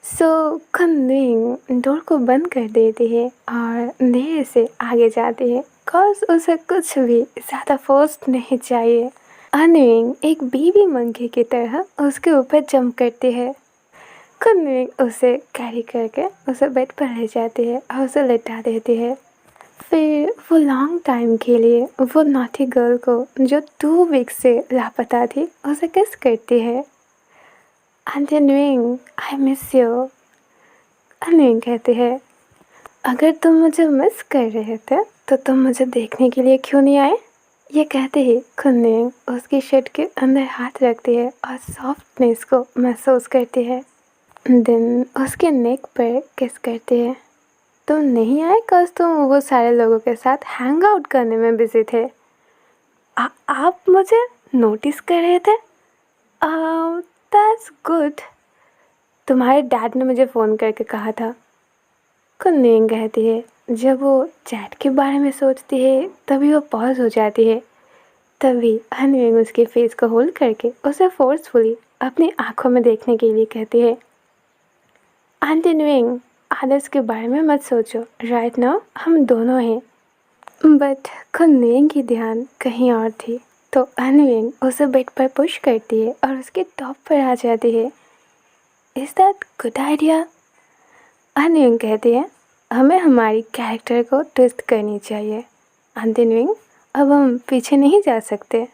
सो खनविंग door को बंद कर देती है और धीरे से आगे जाती है कॉज उसे कुछ भी ज़्यादा फोर्स नहीं चाहिए। अनविंग एक बेबी मंकी की तरह उसके ऊपर जंप करती है। खनविंग उसे कैरी करके उसे बेड पर ले जाती है और उसे लेटा देती है। फिर वो लॉन्ग टाइम के लिए वो नॉटी गर्ल को जो 2 वीक से लापता थी उसे किस करती है। अनविंग आई मिस यू। अनविंग कहती है अगर तुम मुझे मिस कर रहे थे तो तुम मुझे देखने के लिए क्यों नहीं आए। ये कहते ही खनविंग उसकी शर्ट के अंदर हाथ रखती है और सॉफ्टनेस को महसूस करती है। देन उसके नेक पर किस करती है। तुम नहीं आए कस तुम वो सारे लोगों के साथ हैंग आउट करने में बिजी थे। आप मुझे नोटिस कर रहे थे। That's good. तुम्हारे डैड ने मुझे फ़ोन करके कहा था। कुन्निंग कहती है जब वो चैट के बारे में सोचती है तभी वो पॉज हो जाती है। तभी अनविंग उसके फेस को होल्ड करके उसे फोर्सफुली अपनी आंखों में देखने के लिए कहती है आंटी न्विंग आदर्श के बारे में मत सोचो, राइट नाउ हम दोनों हैं। बट कुन्निंग की ध्यान कहीं और थी तो अनविंग उसे बेड पर पुश करती है और उसके टॉप पर आ जाती है। Is that good idea. अनविंग कहती है हमें हमारी कैरेक्टर को ट्विस्ट करनी चाहिए। अनविंग अब हम पीछे नहीं जा सकते।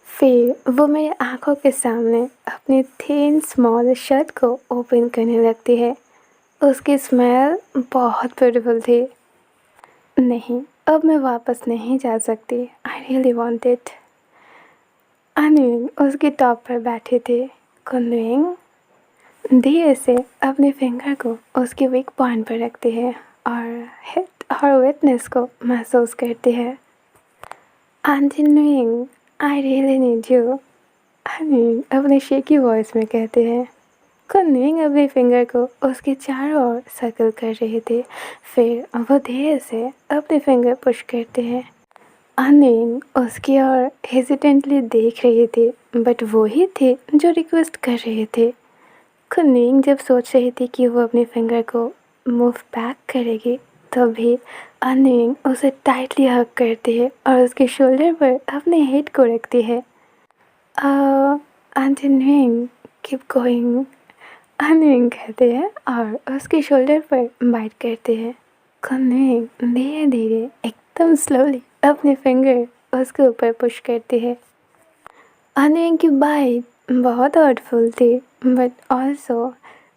फिर वो मेरी आंखों के सामने अपनी थिन स्मॉल शर्ट को ओपन करने लगती है। उसकी स्मेल बहुत ब्यूटीफुल थी। नहीं, अब मैं वापस नहीं जा सकती। I really want it. अनविंग उसके टॉप पर बैठी थी। कुनविंग धीरे से अपने फिंगर को उसके वीक पॉइंट पर रखती है और हिट और वेटनेस को महसूस करती है। अनविंग आई रियली नीड यू। अनविंग अपने शेकी वॉइस में कहते हैं। कुनविंग अपने फिंगर को उसके चारों ओर सर्कल कर रही थी। फिर वो धीरे से अपने फिंगर पुश करते हैं। अनविंग उसकी ओर हेजिटेंटली देख रही थी बट वो ही थी जो रिक्वेस्ट कर रही थी। कुनविंग जब सोच रही थी कि वो अपने फिंगर को मूव बैक करेगी तभी अनविंग उसे टाइटली हग करती है और उसके शोल्डर पर अपने हेड को रखती है। अनविंग कीप गोइंग। अनविंग कहते हैं और उसके शोल्डर पर बाइट करते हैं। कुनविंग धीरे धीरे एकदम स्लोली अपने फिंगर उसके ऊपर पुश करती है। अनविंग की बाइट बहुत हर्टफुल थी बट ऑल्सो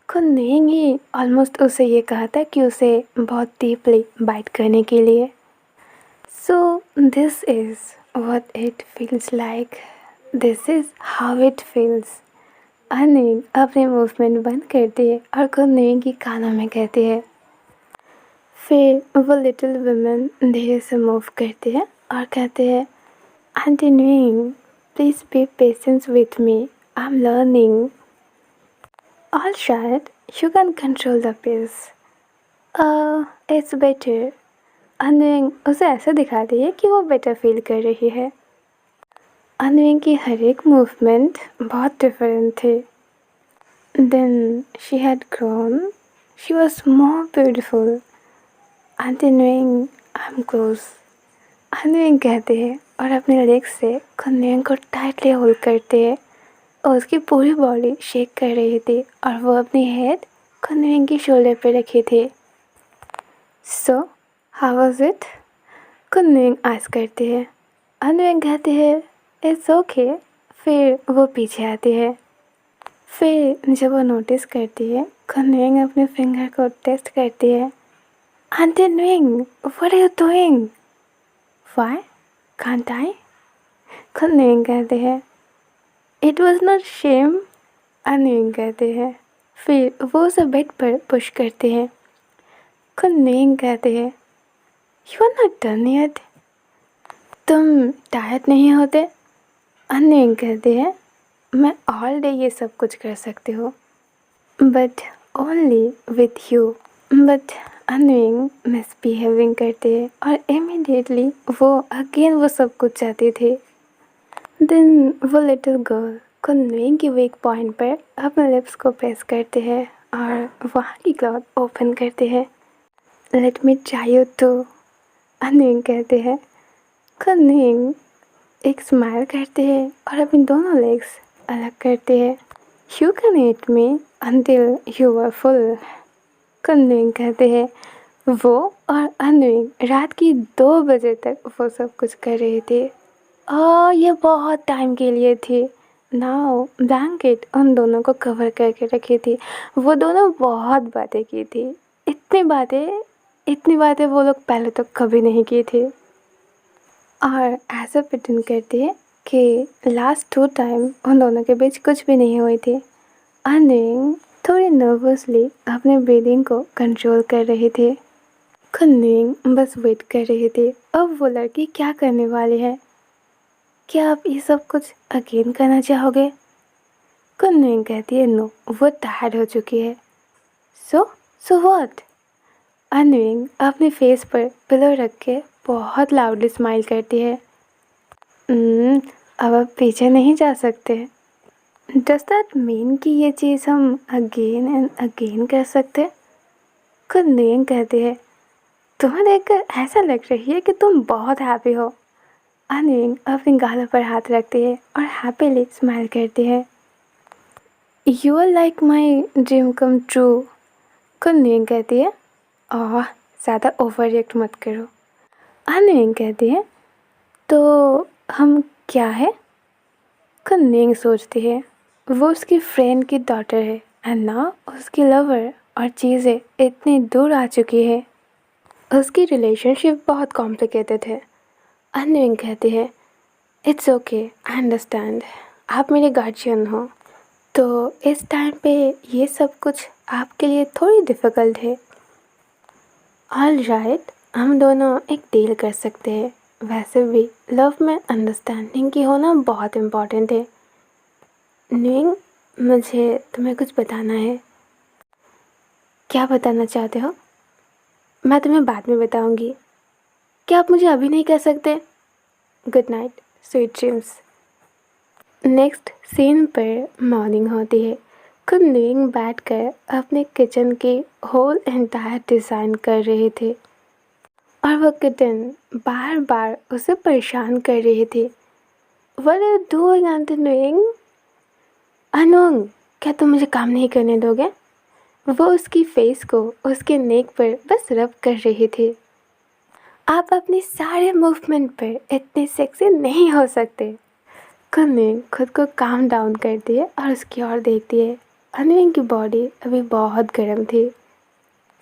कुनविंग ही ऑलमोस्ट उसे ये कहा था कि उसे बहुत डीपली बाइट करने के लिए। So this is what it feels like. This is how it feels. अनविंग अपने मूवमेंट बंद करती है और कुनविंग की कानों में कहती है। फिर वो लिटिल वुमेन धीरे से मूव करती है और कहते हैं आंटी न्विंग please be patience with me, I am learning. All right you can control the pace. It's better. अनविंग उसे ऐसे दिखाती है कि वो बेटर फील कर रही है। अनविंग की हर एक मूवमेंट बहुत डिफरेंट थे। Then she had grown, she was more beautiful. आंटी न्विंग आई एम क्लोज। अनविंग कहते हैं और अपने लेग से कुनविंग को टाइटली होल्ड करते हैं और उसकी पूरी बॉडी शेक कर रही थी और वो अपनी हेड कुनविंग की शोल्डर पे रखी थी। So how was it? कुनविंग आस्क करती है। अनविंग कहती है इट्स ओके। फिर वो पीछे आती है। फिर जब वो नोटिस करती है कुनविंग अपने फिंगर को टेस्ट करती है। आंटी न्विंग what are you doing? Why can't I? कुनविंग कहते हैं इट वॉज नॉट शेम। अनविंग कहते हैं। फिर वो उसे बेड पर पुश करते हैं। कुनविंग कहते हैं you are not done yet. तुम टायर्ड नहीं होते? अनविंग कहते हैं मैं ऑल डे ये सब कुछ कर सकती हूँ but only with you. But अनविंग मिसबिहेविंग करते हैं और इमीडिएटली वो अगेन वो सब कुछ चाहती थी। देन वो लिटिल गर्ल कुनविंग की वीक पॉइंट पर अपने लिप्स को प्रेस करते हैं और वहाँ की क्लॉथ ओपन करते हैं। Let me try you too, अनविंग कहते हैं। कन्विंग एक स्माइल करते हैं और अपनी दोनों लेग्स अलग करते हैं। You can eat me until you are full, कन्विंग कहते हैं। वो और अनविंग रात की 2 बजे तक वो सब कुछ कर रहे थे और ये बहुत टाइम के लिए थी। नाउ ब्लैंकेट उन दोनों को कवर करके रखी थी। वो दोनों बहुत बातें की थी, इतनी बातें वो लोग पहले तो कभी नहीं की थी। और ऐसा प्रिटेंड करती है कि लास्ट 2 टाइम उन दोनों के बीच कुछ भी नहीं हुई थी। अनविंग थोड़ी नर्वसली अपने ब्रीदिंग को कंट्रोल कर रही थी। कन्विंग बस वेट कर रही थी अब वो लड़की क्या करने वाली है। क्या आप ये सब कुछ अगेन करना चाहोगे? कन्विंग कहती है नो, वो टायर्ड हो चुकी है। So what? अनविंग अपने फेस पर पिलो रख के बहुत लाउडली स्माइल करती है। अब आप पीछे नहीं जा सकते। डज दैट मीन कि ये चीज़ हम अगेन एंड अगेन कर सकते? कन्विंग कहती है तुम्हें देखकर ऐसा लग रही है कि तुम बहुत हैप्पी हो। अनविंग अपने गालों पर हाथ रखती है और हैप्पीली स्माइल करती है। You are like my dream come true, कन्विंग कहती है। ओह, ज़्यादा ओवर रिएक्ट मत करो। अनविंग कहती है तो हम क्या है? कन्विंग सोचती है वो उसकी फ्रेंड की डॉटर है एंड ना उसकी लवर, और चीज़ें इतनी दूर आ चुकी है। उसकी रिलेशनशिप बहुत कॉम्प्लिकेटेड है। अनविंग कहती है इट्स ओके, आई अंडरस्टैंड, आप मेरे गार्जियन हो, तो इस टाइम पे ये सब कुछ आपके लिए थोड़ी डिफ़िकल्ट है। ऑल राइट, हम दोनों एक डील कर सकते हैं। वैसे भी लव में अंडरस्टैंडिंग की होना बहुत इम्पॉर्टेंट है। निंग, मुझे तुम्हें कुछ बताना है। क्या बताना चाहते हो? मैं तुम्हें बाद में बताऊंगी। क्या आप मुझे अभी नहीं कह सकते? Good night, sweet dreams. Next scene पर मॉर्निंग होती है। कुंदन बैठकर अपने किचन की होल एंटायर डिज़ाइन कर रहे थे और वो किटन बार बार उसे परेशान कर रही थी। What are you doing, Antoine? Anong, क्या तुम मुझे काम नहीं करने दोगे? वो उसकी फेस को उसके नेक पर बस रब कर रही थी। आप अपने सारे मूवमेंट पर इतने सेक्सी नहीं हो सकते। कुंदन खुद को काम डाउन करती है और उसकी ओर देखती है। अनविंग की बॉडी अभी बहुत गर्म थी।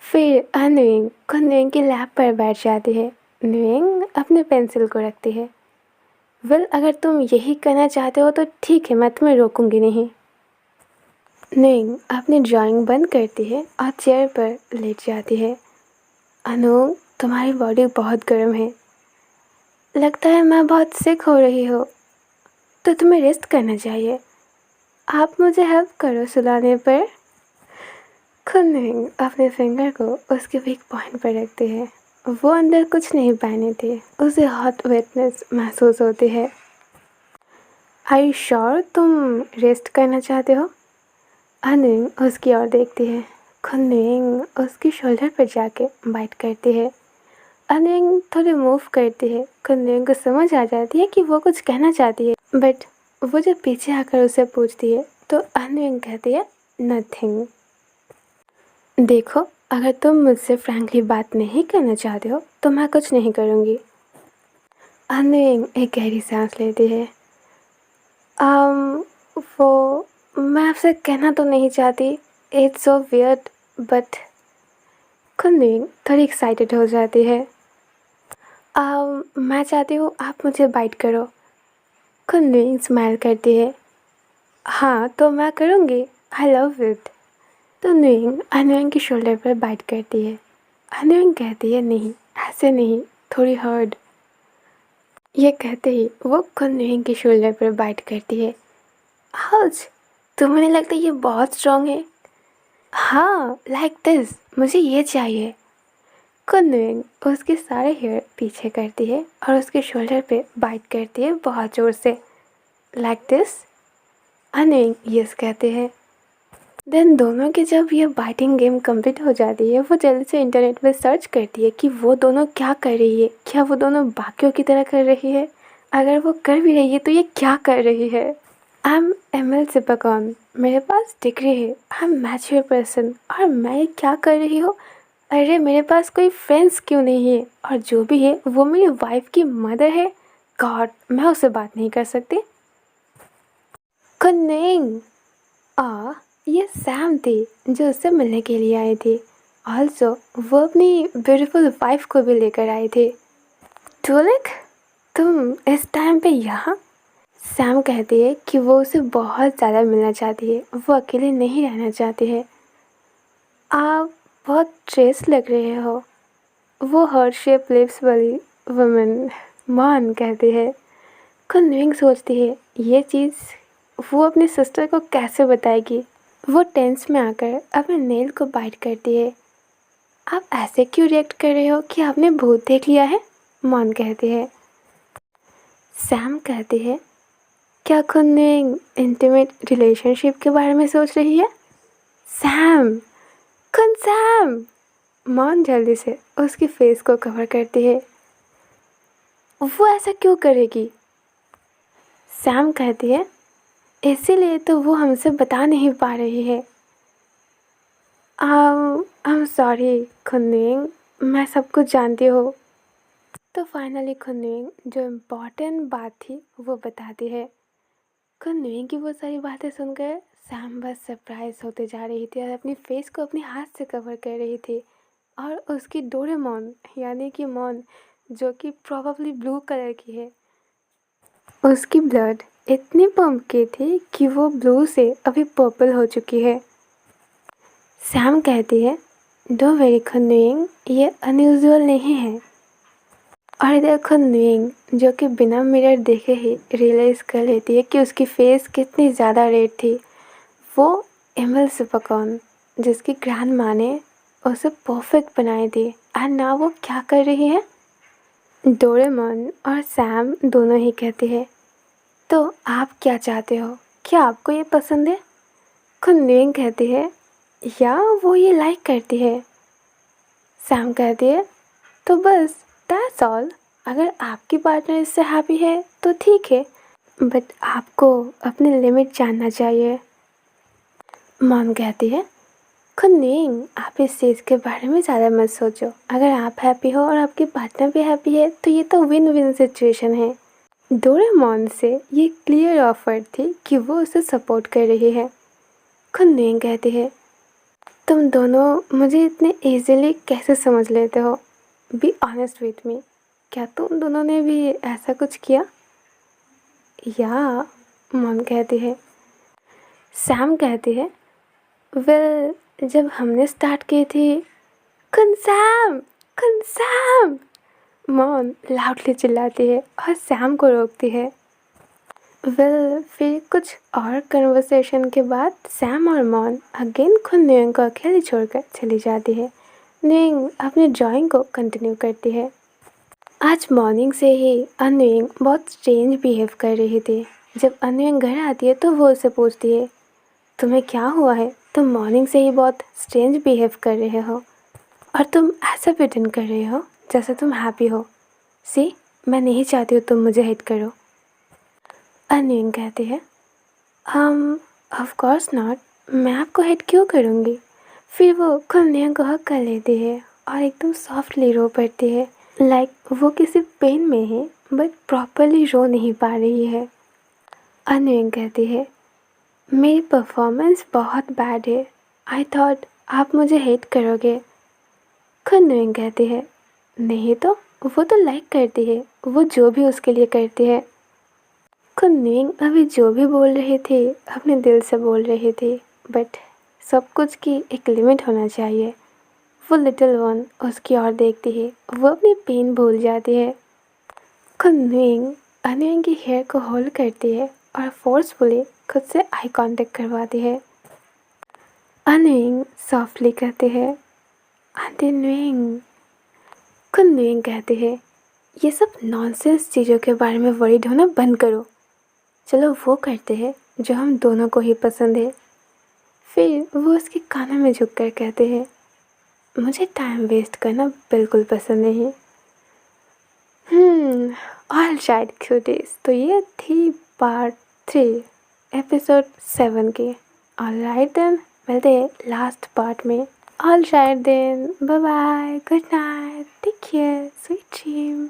फिर अनविंग कुंदन की लैप पर बैठ जाती है। अनविंग अपने पेंसिल को रखती है। वेल, अगर तुम यही करना चाहते हो तो ठीक है, मैं तुम्हें रोकूंगी नहीं। अनविंग अपनी ड्राइंग बंद करती है और चेयर पर लेट जाती है। अनु, तुम्हारी बॉडी बहुत गर्म है, लगता है मैं बहुत सिक हो रही हो, तो तुम्हें रेस्ट करना चाहिए। आप मुझे हेल्प करो सुलाने पर। कुंदन अपने फिंगर को उसके वीक पॉइंट पर रखती है। वो अंदर कुछ नहीं पहने थे, उसे हॉट वेटनेस महसूस होती है। आर यू श्योर तुम रेस्ट करना चाहते हो? अनविंग उसकी ओर देखती है। कुंदन उसकी शोल्डर पर जाके बाइट करती है। अनविंग थोड़ी मूव करती है। कुंदन को समझ आ जाती है कि वो कुछ कहना चाहती है, बट वो जब पीछे आकर उसे पूछती है तो अनविंग कहती है नथिंग। देखो, अगर तुम मुझसे फ्रैंकली बात नहीं करना चाहते हो तो मैं कुछ नहीं करूँगी। अनविंग एक गहरी सांस लेती है। वो मैं आपसे कहना तो नहीं चाहती, it's so weird, but Kundan थोड़ी एक्साइटेड हो जाती है। मैं चाहती हूँ आप मुझे बाइट करो। कुंदन स्माइल करती है। हाँ, तो मैं करूँगी, आई लव इट। तो अनविंग की शोल्डर पर बाइट करती है। अनविंग कहती है नहीं, ऐसे नहीं, थोड़ी हर्ड। ये कहते ही वो कुंदन की शोल्डर पर बाइट करती है। आउच, तुम्हें नहीं लगता ये बहुत स्ट्रॉन्ग है? हाँ, लाइक दिस, मुझे ये चाहिए। कुंदन उसके सारे हेयर पीछे करती है और उसके शोल्डर पे बाइट करती है बहुत ज़ोर से। Like this? अनविंग यस कहते हैं। देन दोनों की जब ये बाइटिंग गेम कंप्लीट हो जाती है, वो जल्दी से इंटरनेट पे सर्च करती है कि वो दोनों क्या कर रही है, क्या वो दोनों बाकियों की तरह कर रही है, अगर वो कर भी रही है तो ये क्या कर रही है। आई एम एमएल सिपकॉन, मेरे पास डिग्री है, आई एम मैच्योर पर्सन, और मैं ये क्या कर रही हूँ। अरे मेरे पास कोई फ्रेंड्स क्यों नहीं है, और जो भी है वो मेरी वाइफ की मदर है। गॉड, मैं उससे बात नहीं कर सकती। कनिंग, ये सैम थे जो उससे मिलने के लिए आए थे। ऑल्सो वो अपनी ब्यूटीफुल वाइफ को भी लेकर आए थे। टूलिक, तुम इस टाइम पे यहाँ? सैम कहती है कि वो उसे बहुत ज़्यादा मिलना चाहती है, वो अकेले नहीं रहना चाहती है। आप बहुत स्ट्रेस लग रहे हो। वो हार्ट शेप लिप्स वाली वुमन मान कहती है। कन्विंग सोचती है ये चीज़ वो अपनी सिस्टर को कैसे बताएगी। वो टेंस में आकर अपने नेल को बाइट करती है। आप ऐसे क्यों रिएक्ट कर रहे हो कि आपने भूत देख लिया है? मॉन कहती है। सैम कहती है, क्या कन्विंग इंटीमेट रिलेशनशिप के बारे में सोच रही है? Sam, Sam. मॉन जल्दी से उसकी फेस को कवर करती है। वो ऐसा क्यों करेगी? सैम कहती है, इसीलिए तो वो हमसे बता नहीं पा रही है। आई एम सॉरी खुन्नुइंग, मैं सब कुछ जानती हूँ। तो फाइनली खुन्नुइंग जो इम्पोर्टेंट बात थी वो बताती है। खुन्नुइंग की वो सारी बातें सुनकर सैम बस सरप्राइज होते जा रही थी और अपनी फेस को अपने हाथ से कवर कर रही थी। और उसकी डोरेमोन यानी कि मॉन, जो कि प्रोबेबली ब्लू कलर की है, उसकी ब्लड इतनी पंप की थी कि वो ब्लू से अभी पर्पल हो चुकी है। सैम कहती है, डो वेरी खुन्नुइंग, ये अनयूजुअल नहीं है। और इधर खुन्नुइंग जो कि बिना मिरर देखे ही रियलाइज़ कर लेती है कि उसकी फेस कितनी ज़्यादा रेड थी। वो एमल सुपकॉन जिसकी ग्रैंड माँ ने उसे परफेक्ट बनाई थी, और ना वो क्या कर रही है। डोरेमोन और सैम दोनों ही कहते हैं, तो आप क्या चाहते हो, क्या आपको ये पसंद है? खुन्नुइंग कहती है, या वो ये लाइक करती है। सैम कहती है, तो बस दैट्स ऑल, अगर आपकी पार्टनर इससे हैप्पी है तो ठीक है, बट आपको अपनी लिमिट जानना चाहिए। मॉम कहती है, खुन्नुइंग आप इस चीज़ के बारे में ज़्यादा मत सोचो, अगर आप हैप्पी हो और आपकी पार्टनर भी हैप्पी है तो ये तो विन विन सिचुएशन है। डोरेमोन से ये क्लियर ऑफर थी कि वो उसे सपोर्ट कर रही है। खुन्नुइंग कहती है, तुम दोनों मुझे इतने इजीली कैसे समझ लेते हो? बी ऑनेस्ट विथ मी, क्या तुम दोनों ने भी ऐसा कुछ किया? या, मॉम कहती है। सैम कहती है, वेल जब हमने स्टार्ट की थी। सैम, सैम, मॉम लाउडली चिल्लाती है और सैम को रोकती है। फिर कुछ और कन्वर्सेशन के बाद सैम और मॉन अगेन खुद न्यूइंग को अकेले छोड़कर चली जाती है। न्यूइंग अपनी ड्राइंग को कंटिन्यू करती है। आज मॉर्निंग से ही अन्विंग बहुत स्ट्रेंज बिहेव कर रही थी। जब अन्विंग घर आती है तो वो उसे पूछती है, तुम्हें क्या हुआ है? तुम मॉर्निंग से ही बहुत स्ट्रेंज बिहेव कर रहे हो, और तुम ऐसा प्रिटेंड कर रहे हो जैसे तुम हैप्पी हो। सी, मैं नहीं चाहती हूँ तुम मुझे हिट करो। अन्विंग कहती है, ऑफ कोर्स नॉट, मैं आपको हिट क्यों करूँगी? फिर वो खुन्नुइंग को हक कर लेती है और एकदम सॉफ्टली रो पड़ती है, लाइक वो किसी पेन में है बट प्रॉपरली रो नहीं पा रही है। अन्विंग कहती है, मेरी परफॉर्मेंस बहुत बैड है, आई थॉट आप मुझे हेट करोगे। खुन्नुइंग कहती है, नहीं तो, वो तो लाइक करती है, वो जो भी उसके लिए करती है। खुन्नुइंग अभी जो भी बोल रही थी अपने दिल से बोल रही थी, बट सब कुछ की एक लिमिट होना चाहिए। वो लिटिल वन उसकी ओर देखती है, वो अपनी पेन भूल जाती है। खुन्नुइंग अन्विंग की हेयर को होल्ड करती है और फोर्सफुली खुद से आई कांटेक्ट करवाती है। अन्विंग सॉफ्टली कहती है, आंटी न्विंग। खुन्नुइंग कहती है, ये सब नॉनसेंस चीज़ों के बारे में वरीड होना बंद करो, चलो वो करते हैं जो हम दोनों को ही पसंद है। फिर वो उसके कानों में झुक कर कहते हैं, मुझे टाइम वेस्ट करना बिल्कुल पसंद नहीं। ऑल शायद क्यूटीज, तो ये थी पार्ट 3 एपिसोड 7 की। ऑलराइट देन, मिलते हैं लास्ट पार्ट में। ऑल शायद then, bye bye, good night, take care, sweet dream.